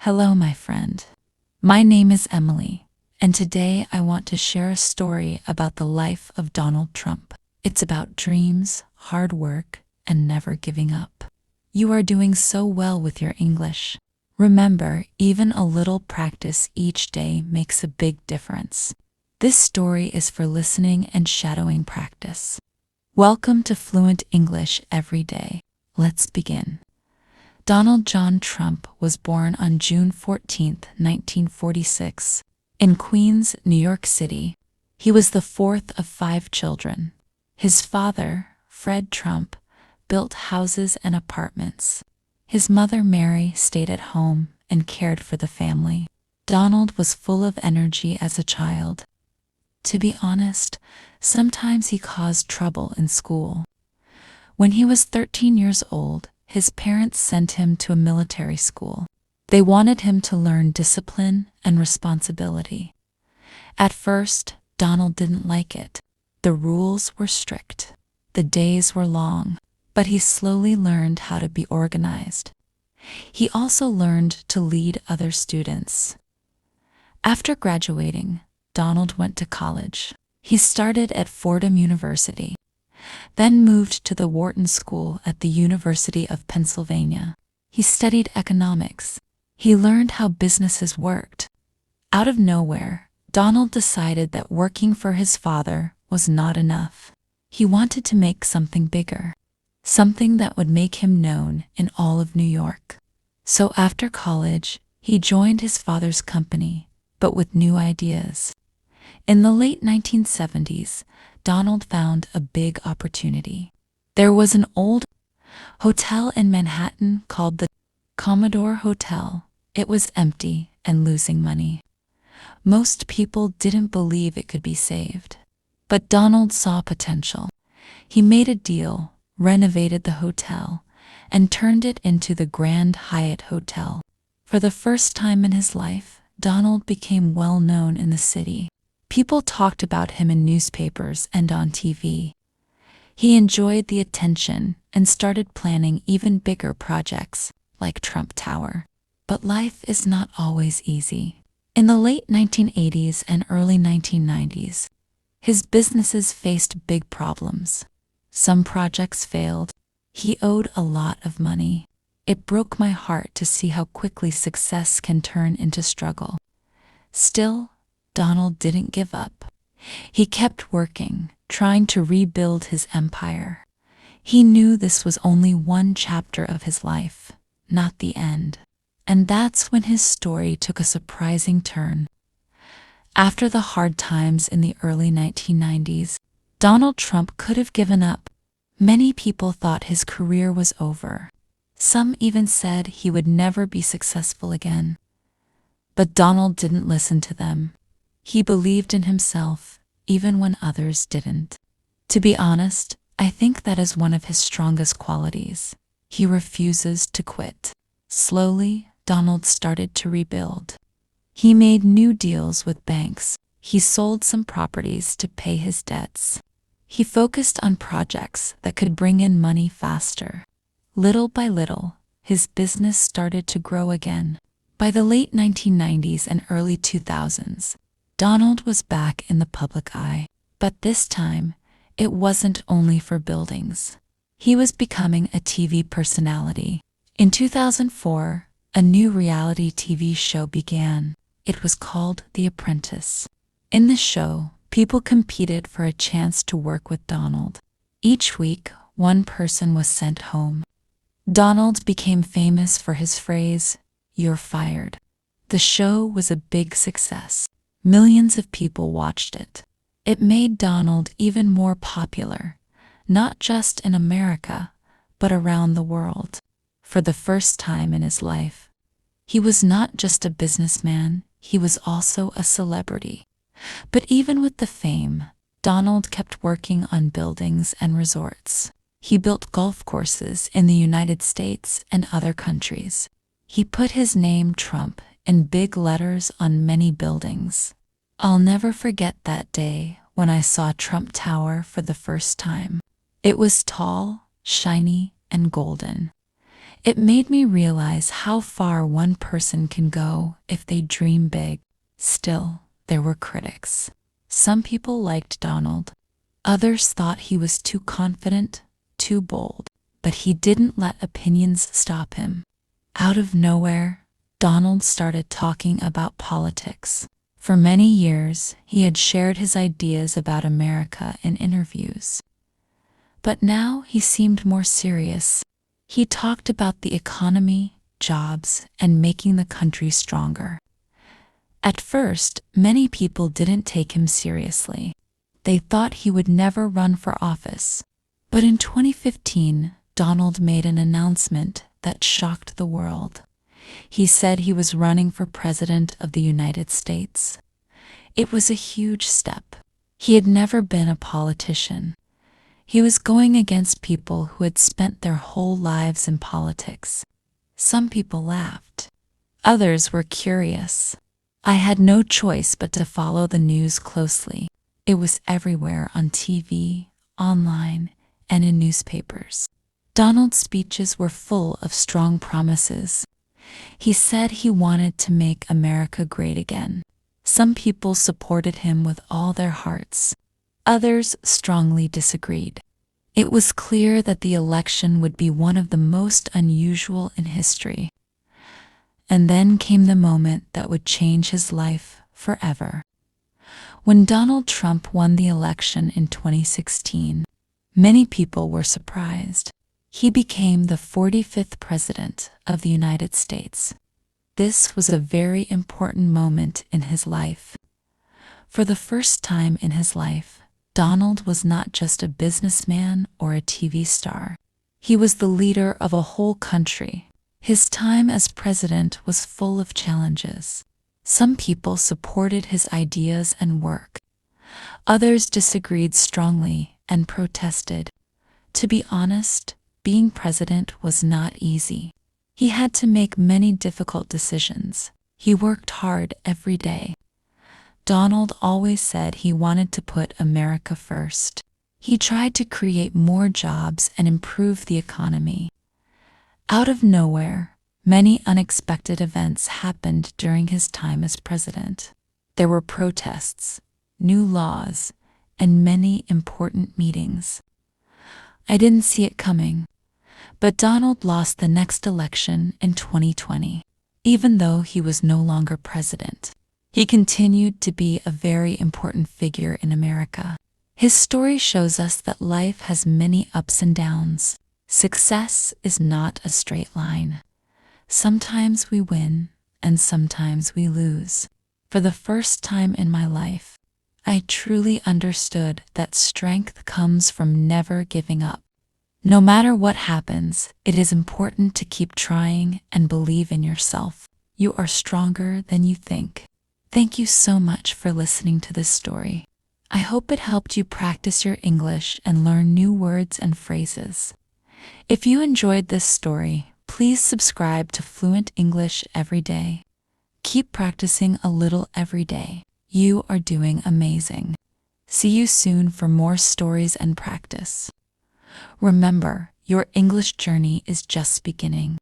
Hello, my friend. My name is Emily, and today I want to share a story about the life of Donald Trump. It's about dreams, hard work, and never giving up. You are doing so well with your English. Remember, even a little practice each day makes a big difference. This story is for listening and shadowing practice. Welcome to Fluent English Every Day. Let's begin. Donald John Trump was born on June 14, 1946, in Queens, New York City. He was the fourth of 5 children. His father, Fred Trump, built houses and apartments. His mother, Mary, stayed at home and cared for the family. Donald was full of energy as a child. To be honest, sometimes he caused trouble in school. When he was 13 years old, his parents sent him to a military school. They wanted him to learn discipline and responsibility. At first, Donald didn't like it. The rules were strict. The days were long, but he slowly learned how to be organized. He also learned to lead other students. After graduating, Donald went to college. He started at Fordham University, then moved to the Wharton School at the University of Pennsylvania. He studied economics. He learned how businesses worked. Out of nowhere, Donald decided that working for his father was not enough. He wanted to make something bigger, something that would make him known in all of New York. So after college, he joined his father's company, but with new ideas. In the late 1970s, Donald found a big opportunity. There was an old hotel in Manhattan called the Commodore Hotel. It was empty and losing money. Most people didn't believe it could be saved. But Donald saw potential. He made a deal, renovated the hotel, and turned it into the Grand Hyatt Hotel. For the first time in his life, Donald became well known in the city. People talked about him in newspapers and on TV. He enjoyed the attention and started planning even bigger projects, like Trump Tower. But life is not always easy. In the late 1980s and early 1990s, his businesses faced big problems. Some projects failed. He owed a lot of money. It broke my heart to see how quickly success can turn into struggle. Still, Donald didn't give up. He kept working, trying to rebuild his empire. He knew this was only one chapter of his life, not the end. And that's when his story took a surprising turn. After the hard times in the early 1990s, Donald Trump could have given up. Many people thought his career was over. Some even said he would never be successful again. But Donald didn't listen to them. He believed in himself, even when others didn't. To be honest, I think that is one of his strongest qualities. He refuses to quit. Slowly, Donald started to rebuild. He made new deals with banks. He sold some properties to pay his debts. He focused on projects that could bring in money faster. Little by little, his business started to grow again. By the late 1990s and early 2000s, Donald was back in the public eye. But this time, it wasn't only for buildings. He was becoming a TV personality. In 2004, a new reality TV show began. It was called The Apprentice. In the show, people competed for a chance to work with Donald. Each week, one person was sent home. Donald became famous for his phrase, "You're fired." The show was a big success. Millions of people watched it. It made Donald even more popular, not just in America, but around the world. For the first time in his life, he was not just a businessman, he was also a celebrity. But even with the fame, Donald kept working on buildings and resorts. He built golf courses in the United States and other countries. He put his name Trump in big letters on many buildings. I'll never forget that day when I saw Trump Tower for the first time. It was tall, shiny, and golden. It made me realize how far one person can go if they dream big. Still, there were critics. Some people liked Donald. Others thought he was too confident, too bold. But he didn't let opinions stop him. Out of nowhere, Donald started talking about politics. For many years, he had shared his ideas about America in interviews. But now he seemed more serious. He talked about the economy, jobs, and making the country stronger. At first, many people didn't take him seriously. They thought he would never run for office. But in 2015, Donald made an announcement that shocked the world. He said he was running for President of the United States. It was a huge step. He had never been a politician. He was going against people who had spent their whole lives in politics. Some people laughed. Others were curious. I had no choice but to follow the news closely. It was everywhere on TV, online, and in newspapers. Donald's speeches were full of strong promises. He said he wanted to make America great again. Some people supported him with all their hearts. Others strongly disagreed. It was clear that the election would be one of the most unusual in history. And then came the moment that would change his life forever. When Donald Trump won the election in 2016, many people were surprised. He became the 45th President of the United States. This was a very important moment in his life. For the first time in his life, Donald was not just a businessman or a TV star. He was the leader of a whole country. His time as president was full of challenges. Some people supported his ideas and work. Others disagreed strongly and protested. To be honest, being president was not easy. He had to make many difficult decisions. He worked hard every day. Donald always said he wanted to put America first. He tried to create more jobs and improve the economy. Out of nowhere, many unexpected events happened during his time as president. There were protests, new laws, and many important meetings. I didn't see it coming. But Donald lost the next election in 2020. Even though he was no longer president, he continued to be a very important figure in America. His story shows us that life has many ups and downs. Success is not a straight line. Sometimes we win, and sometimes we lose. For the first time in my life, I truly understood that strength comes from never giving up. No matter what happens, it is important to keep trying and believe in yourself. You are stronger than you think. Thank you so much for listening to this story. I hope it helped you practice your English and learn new words and phrases. If you enjoyed this story, please subscribe to Fluent English every day. Keep practicing a little every day. You are doing amazing. See you soon for more stories and practice. Remember, your English journey is just beginning.